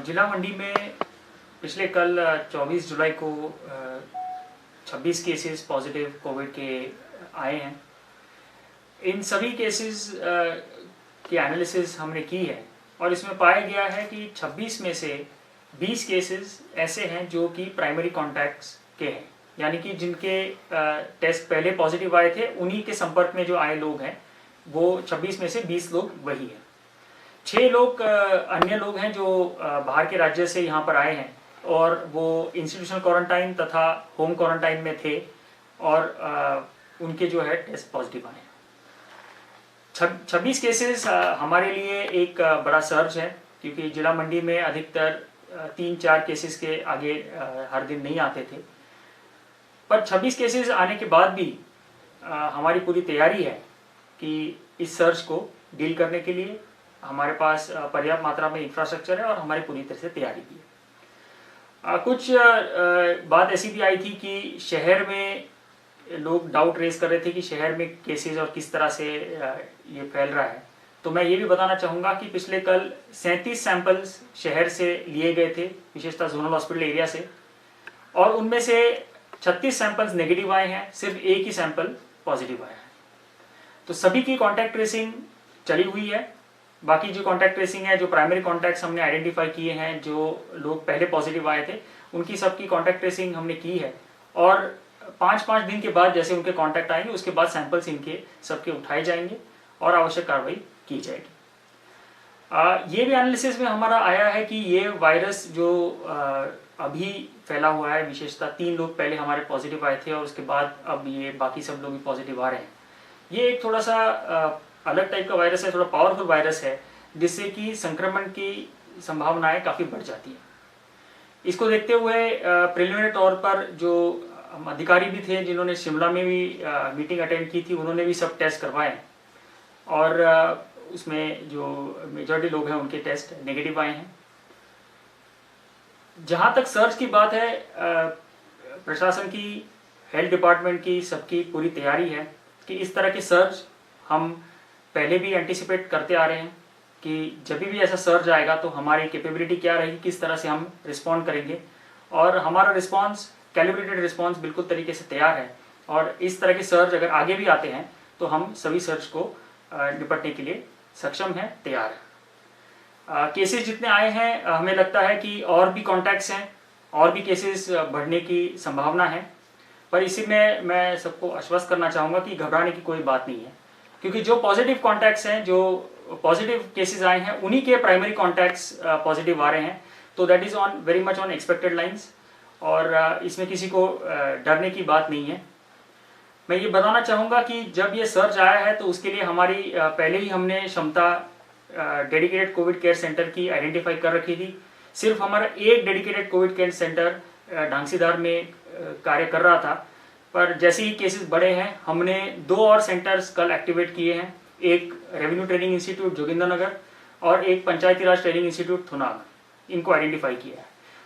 जिला मंडी में पिछले कल 24 जुलाई को 26 केसेस पॉजिटिव कोविड के आए हैं। इन सभी केसेस की एनालिसिस हमने की है और इसमें पाया गया है कि 26 में से 20 केसेस ऐसे हैं जो कि प्राइमरी कॉन्टैक्ट्स के हैं, यानी कि जिनके टेस्ट पहले पॉजिटिव आए थे, उन्हीं के संपर्क में जो आए लोग हैं वो 26 में से 20 लोग वही हैं। 6 लोग अन्य लोग हैं जो बाहर के राज्य से यहाँ पर आए हैं और वो इंस्टीट्यूशनल क्वारंटाइन तथा होम क्वारंटाइन में थे और उनके जो है टेस्ट पॉजिटिव आए हैं। 26 केसेस हमारे लिए एक बड़ा सर्च है, क्योंकि जिला मंडी में अधिकतर 3-4 केसेस के आगे हर दिन नहीं आते थे। पर 26 केसेस आने के बाद भी हमारी पूरी तैयारी है कि इस सर्च को डील करने के लिए हमारे पास पर्याप्त मात्रा में इंफ्रास्ट्रक्चर है और हमारी पूरी तरह से तैयारी भी है। कुछ बात ऐसी भी आई थी कि शहर में लोग डाउट रेज कर रहे थे कि शहर में केसेस और किस तरह से ये फैल रहा है। तो मैं ये भी बताना चाहूँगा कि पिछले कल 37 सैंपल्स शहर से लिए गए थे, विशेषतः जोनल हॉस्पिटल एरिया से, और उनमें से 36 सैंपल्स नेगेटिव आए हैं, सिर्फ एक ही सैंपल पॉजिटिव आया है। तो सभी की कॉन्टैक्ट ट्रेसिंग चली हुई है। बाकी जो कॉन्टैक्ट ट्रेसिंग है, जो प्राइमरी कॉन्टैक्ट्स हमने आइडेंटिफाई किए हैं, जो लोग पहले पॉजिटिव आए थे, उनकी सबकी कॉन्टैक्ट ट्रेसिंग हमने की है और 5-5 दिन के बाद जैसे उनके कॉन्टैक्ट आएंगे उसके बाद सैंपल्स इनके सबके उठाए जाएंगे और आवश्यक कार्रवाई की जाएगी। ये भी एनालिसिस में हमारा आया है कि ये वायरस जो अभी फैला हुआ है, विशेषतः 3 लोग पहले हमारे पॉजिटिव आए थे और उसके बाद अब ये बाकी सब लोग भी पॉजिटिव आ रहे हैं। ये एक थोड़ा सा अलग टाइप का वायरस है, थोड़ा पावरफुल वायरस है, जिससे कि संक्रमण की संभावनाएं काफ़ी बढ़ जाती हैं। इसको देखते हुए प्रिलिमिनरी तौर पर जो अधिकारी भी थे जिन्होंने शिमला में भी मीटिंग अटेंड की थी, उन्होंने भी सब टेस्ट करवाए और उसमें जो मेजॉरिटी लोग हैं उनके टेस्ट नेगेटिव आए हैं। जहाँ तक सर्च की बात है, प्रशासन की, हेल्थ डिपार्टमेंट की, सबकी पूरी तैयारी है कि इस तरह के सर्च हम पहले भी एंटिसिपेट करते आ रहे हैं कि जब भी ऐसा सर्च आएगा तो हमारी कैपेबिलिटी क्या रहेगी, किस तरह से हम रिस्पॉन्ड करेंगे, और हमारा रिस्पॉन्स, कैलिब्रेटेड रिस्पॉन्स बिल्कुल तरीके से तैयार है। और इस तरह के सर्च अगर आगे भी आते हैं तो हम सभी सर्च को निपटने के लिए सक्षम हैं, तैयार है। केसेस जितने आए हैं, हमें लगता है कि और भी कॉन्टैक्ट्स हैं, और भी केसेस बढ़ने की संभावना है। पर इसी में मैं सबको आश्वस्त करना चाहूँगा कि घबराने की कोई बात नहीं है, क्योंकि जो पॉजिटिव कॉन्टैक्ट्स हैं, जो पॉजिटिव केसेस आए हैं, उन्हीं के प्राइमरी कॉन्टैक्ट्स पॉजिटिव आ रहे हैं। तो that is on very much on expected lines और इसमें किसी को डरने की बात नहीं है। मैं ये बताना चाहूँगा कि जब ये सर्च आया है तो उसके लिए हमारी पहले ही हमने क्षमता डेडिकेटेड कोविड केयर सेंटर की आइडेंटिफाई कर रखी थी। सिर्फ हमारा एक डेडिकेटेड कोविड केयर सेंटर ढांसीधार में कार्य कर रहा था, पर जैसे ही केसेस बढ़े हैं हमने 2 और सेंटर्स कल एक्टिवेट किए हैं, एक रेवेन्यू ट्रेनिंग इंस्टीट्यूट जोगिंद्रनगर और एक पंचायती राज ट्रेनिंग इंस्टीट्यूट थुनाग, इनको आइडेंटिफाई किया है।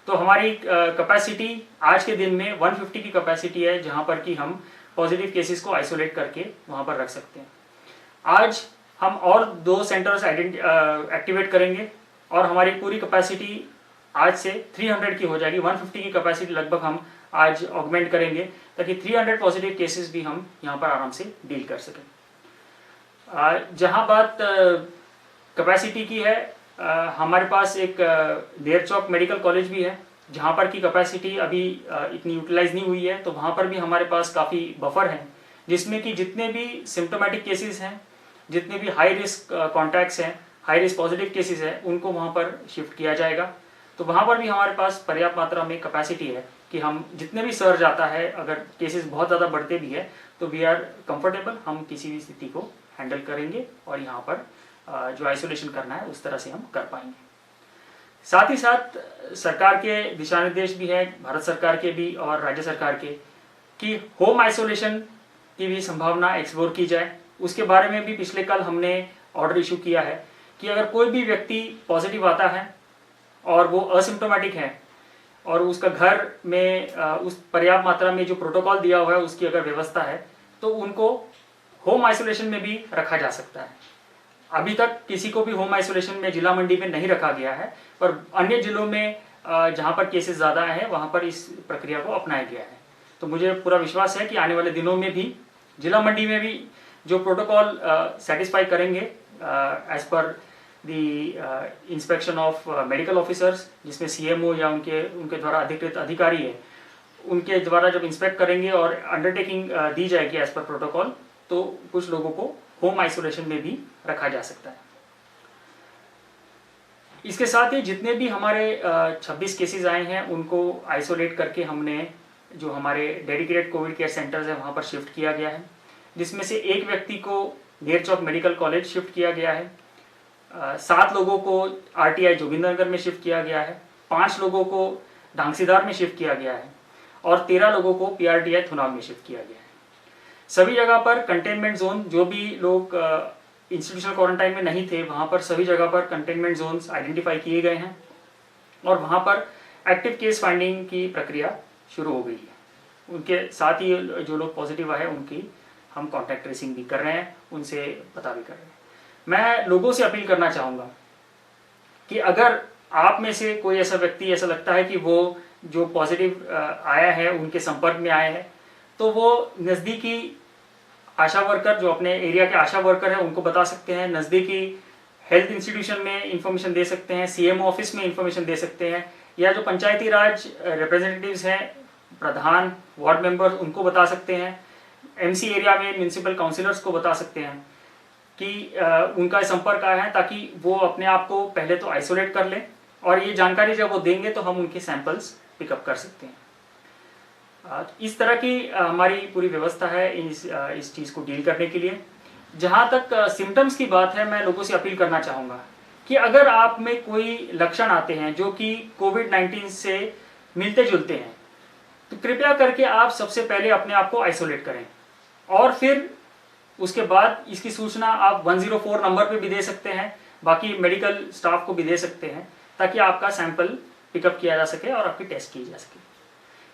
तो हमारी कैपेसिटी आज के दिन में 150 की कैपेसिटी है, जहां पर कि हम पॉजिटिव केसेस को आइसोलेट करके वहां पर रख सकते हैं। आज हम और 2 सेंटर्स एक्टिवेट करेंगे और हमारी पूरी कैपेसिटी आज से 300 की हो जाएगी। 150 की कैपेसिटी लगभग हम आज ऑगमेंट करेंगे ताकि 300 पॉजिटिव केसेस भी हम यहाँ पर आराम से डील कर सकें। जहाँ बात कैपेसिटी की है, हमारे पास एक नेरचौक मेडिकल कॉलेज भी है, जहाँ पर की कैपेसिटी अभी इतनी यूटिलाइज नहीं हुई है। तो वहाँ पर भी हमारे पास काफ़ी बफर हैं, जिसमें कि जितने भी सिम्टोमेटिक केसेस हैं, जितने भी हाई रिस्क कॉन्टैक्ट्स हैं, हाई रिस्क पॉजिटिव केसेस हैं, उनको वहाँ पर शिफ्ट किया जाएगा। तो वहाँ पर भी हमारे पास पर्याप्त मात्रा में कैपेसिटी है कि हम जितने भी सर्ज आता है, अगर केसेस बहुत ज़्यादा बढ़ते भी है तो वी आर कंफर्टेबल, हम किसी भी स्थिति को हैंडल करेंगे और यहाँ पर जो आइसोलेशन करना है उस तरह से हम कर पाएंगे। साथ ही साथ सरकार के दिशा निर्देश भी है, भारत सरकार के भी और राज्य सरकार के, कि होम आइसोलेशन की भी संभावना एक्सप्लोर की जाए। उसके बारे में भी पिछले कल हमने ऑर्डर इशू किया है कि अगर कोई भी व्यक्ति पॉजिटिव आता है और वो असिम्प्टोमेटिक है और उसका घर में उस पर्याप्त मात्रा में जो प्रोटोकॉल दिया हुआ है उसकी अगर व्यवस्था है, तो उनको होम आइसोलेशन में भी रखा जा सकता है। अभी तक किसी को भी होम आइसोलेशन में जिला मंडी में नहीं रखा गया है, पर अन्य जिलों में जहां पर केसेस ज़्यादा हैं वहां पर इस प्रक्रिया को अपनाया गया है। तो मुझे पूरा विश्वास है कि आने वाले दिनों में भी जिला मंडी में भी जो प्रोटोकॉल सेटिस्फाई करेंगे as per the inspection of medical officers, जिसमें सीएमओ या उनके द्वारा अधिकृत अधिकारी है, उनके द्वारा जब इंस्पेक्ट करेंगे और अंडरटेकिंग दी जाएगी एज पर प्रोटोकॉल, तो कुछ लोगों को होम आइसोलेशन में भी रखा जा सकता है। इसके साथ ही जितने भी हमारे 26 केसेस आए हैं उनको आइसोलेट करके हमने जो हमारे डेडिकेटेड कोविड केयर सेंटर्स है वहाँ पर शिफ्ट किया गया है, जिसमें से एक व्यक्ति को नेर चौक मेडिकल कॉलेज शिफ्ट किया गया है, 7 लोगों को आरटीआई जोगिंदरनगर में शिफ्ट किया गया है, 5 लोगों को ढांगसीधार में शिफ्ट किया गया है और 13 लोगों को पीआरटीआई थुनाव में शिफ्ट किया गया है। सभी जगह पर कंटेनमेंट जोन, जो भी लोग इंस्टीट्यूशनल क्वारंटाइन में नहीं थे वहाँ पर सभी जगह पर कंटेनमेंट जोन्स आइडेंटिफाई किए गए हैं और वहाँ पर एक्टिव केस फाइंडिंग की प्रक्रिया शुरू हो गई है। उनके साथ ही जो लोग पॉजिटिव आए उनकी हम कॉन्टैक्ट ट्रेसिंग भी कर रहे हैं, उनसे पता भी कर रहे हैं। मैं लोगों से अपील करना चाहूँगा कि अगर आप में से कोई ऐसा व्यक्ति ऐसा लगता है कि वो जो पॉजिटिव आया है उनके संपर्क में आया है, तो वो नज़दीकी आशा वर्कर, जो अपने एरिया के आशा वर्कर है, उनको बता सकते हैं, नज़दीकी हेल्थ इंस्टीट्यूशन में इंफॉर्मेशन दे सकते हैं, सीएमओ ऑफिस में इंफॉर्मेशन दे सकते हैं, या जो पंचायती राज रिप्रेजेंटेटिव्स हैं, प्रधान, वार्ड मेंबर, उनको बता सकते हैं, एमसी एरिया में म्यूनिसिपल काउंसिलर्स को बता सकते हैं कि उनका संपर्क आया है, ताकि वो अपने आप को पहले तो आइसोलेट कर लें और ये जानकारी जब वो देंगे तो हम उनके सैंपल्स पिकअप कर सकते हैं। इस तरह की हमारी पूरी व्यवस्था है इस चीज़ को डील करने के लिए। जहाँ तक सिम्टम्स की बात है, मैं लोगों से अपील करना चाहूँगा कि अगर आप में कोई लक्षण आते हैं जो कि कोविड-19 से मिलते जुलते हैं, तो कृपया करके आप सबसे पहले अपने आप को आइसोलेट करें और फिर उसके बाद इसकी सूचना आप 104 नंबर पे भी दे सकते हैं, बाकी मेडिकल स्टाफ को भी दे सकते हैं, ताकि आपका सैंपल पिकअप किया जा सके और आपकी टेस्ट की जा सके।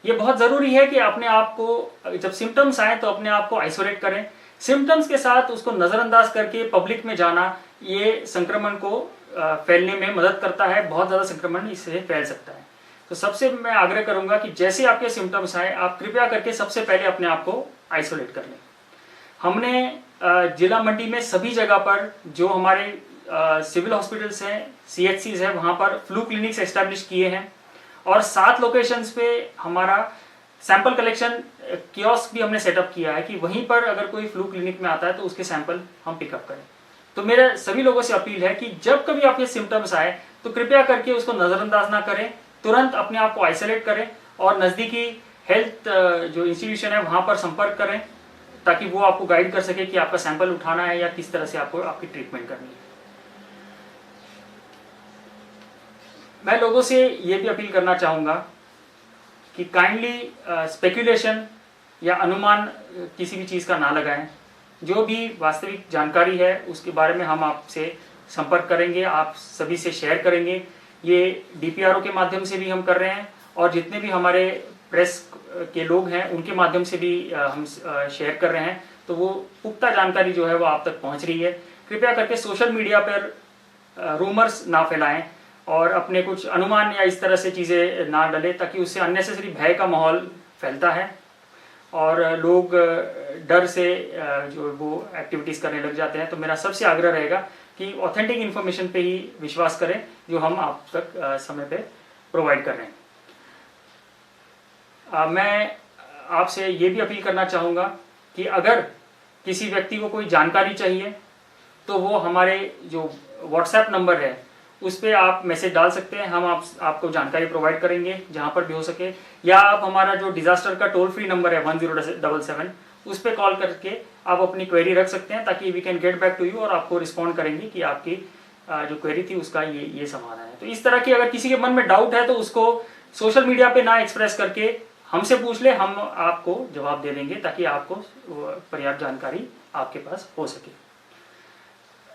ये बहुत ज़रूरी है कि अपने आप को जब सिम्टम्स आए तो अपने आप को आइसोलेट करें। सिम्टम्स के साथ उसको नज़रअंदाज करके पब्लिक में जाना, ये संक्रमण को फैलने में मदद करता है, बहुत ज़्यादा संक्रमण इससे फैल सकता है। तो सबसे मैं आग्रह करूंगा कि जैसे आपके सिम्टम्स आए, आप कृपया करके सबसे पहले अपने आप को आइसोलेट कर लें। हमने जिला मंडी में सभी जगह पर जो हमारे सिविल हॉस्पिटल्स हैं, सीएचसीज हैं, वहाँ पर फ्लू क्लिनिक्स एस्टैब्लिश किए हैं और 7 लोकेशंस पे हमारा सैंपल कलेक्शन कियोस्क भी हमने सेटअप किया है कि वहीं पर अगर कोई फ्लू क्लिनिक में आता है तो उसके सैंपल हम पिकअप करें। तो मेरे सभी लोगों से अपील है कि जब कभी आपके सिम्टम्स आए तो कृपया करके उसको नज़रअंदाज ना करें, तुरंत अपने आप को आइसोलेट करें और नज़दीकी हेल्थ जो इंस्टीट्यूशन है वहाँ पर संपर्क करें, ताकि वो आपको गाइड कर सके कि आपका सैंपल उठाना है या किस तरह से आपको आपकी ट्रीटमेंट करनी है। मैं लोगों से ये भी अपील करना चाहूँगा कि काइंडली स्पेकुलेशन या अनुमान किसी भी चीज़ का ना लगाएं। जो भी वास्तविक जानकारी है उसके बारे में हम आपसे संपर्क करेंगे, आप सभी से शेयर करेंगे। ये डीपीआरओ के माध्यम से भी हम कर रहे हैं और जितने भी हमारे प्रेस के लोग हैं उनके माध्यम से भी हम शेयर कर रहे हैं। तो वो पुख्ता जानकारी जो है वो आप तक पहुंच रही है। कृपया करके सोशल मीडिया पर रूमर्स ना फैलाएं और अपने कुछ अनुमान या इस तरह से चीज़ें ना डालें, ताकि उससे अननेसेसरी भय का माहौल फैलता है और लोग डर से जो वो एक्टिविटीज़ करने लग जाते हैं। तो मेरा सबसे आग्रह रहेगा कि ऑथेंटिक इन्फॉर्मेशन पे ही विश्वास करें जो हम आप तक समय पे प्रोवाइड कर रहे हैं। मैं आपसे ये भी अपील करना चाहूँगा कि अगर किसी व्यक्ति को कोई जानकारी चाहिए तो वो हमारे जो व्हाट्सएप नंबर है उस पर आप मैसेज डाल सकते हैं। हम आपको जानकारी प्रोवाइड करेंगे जहाँ पर भी हो सके, या आप हमारा जो डिज़ास्टर का टोल फ्री नंबर है 1077 उस पर कॉल करके आप अपनी क्वेरी रख सकते हैं, ताकि we can get back to you और आपको रिस्पॉन्ड करेंगे कि आपकी जो क्वेरी थी उसका ये समाधान है। तो इस तरह की अगर किसी के मन में डाउट है तो उसको सोशल मीडिया पे ना एक्सप्रेस करके हमसे पूछ ले, हम आपको जवाब दे देंगे ताकि आपको पर्याप्त जानकारी आपके पास हो सके।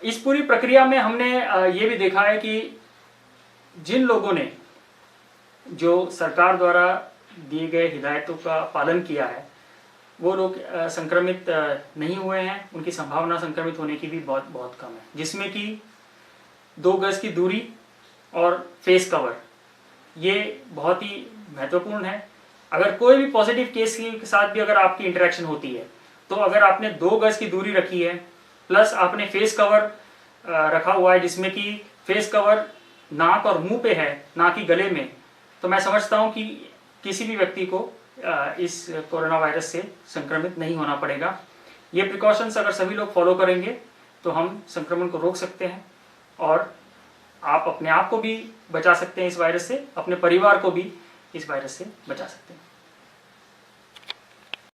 इस पूरी प्रक्रिया में हमने ये भी देखा है कि जिन लोगों ने जो सरकार द्वारा दिए गए हिदायतों का पालन किया है वो लोग संक्रमित नहीं हुए हैं, उनकी संभावना संक्रमित होने की भी बहुत बहुत कम है, जिसमें कि 2 गज की दूरी और फेस कवर ये बहुत ही महत्वपूर्ण है। अगर कोई भी पॉजिटिव केस के साथ भी अगर आपकी इंटरेक्शन होती है तो अगर आपने 2 गज की दूरी रखी है प्लस आपने फेस कवर रखा हुआ है, जिसमें कि फेस कवर नाक और मुंह पे है, ना कि गले में, तो मैं समझता हूं कि किसी भी व्यक्ति को इस कोरोना वायरस से संक्रमित नहीं होना पड़ेगा। ये प्रिकॉशंस अगर सभी लोग फॉलो करेंगे तो हम संक्रमण को रोक सकते हैं और आप अपने आप को भी बचा सकते हैं इस वायरस से, अपने परिवार को भी इस वायरस से बचा सकते हैं।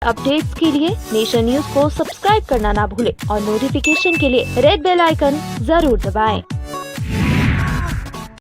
अपडेट्स के लिए नेशन न्यूज को सब्सक्राइब करना ना भूलें और नोटिफिकेशन के लिए रेड बेल आइकन जरूर दबाएं।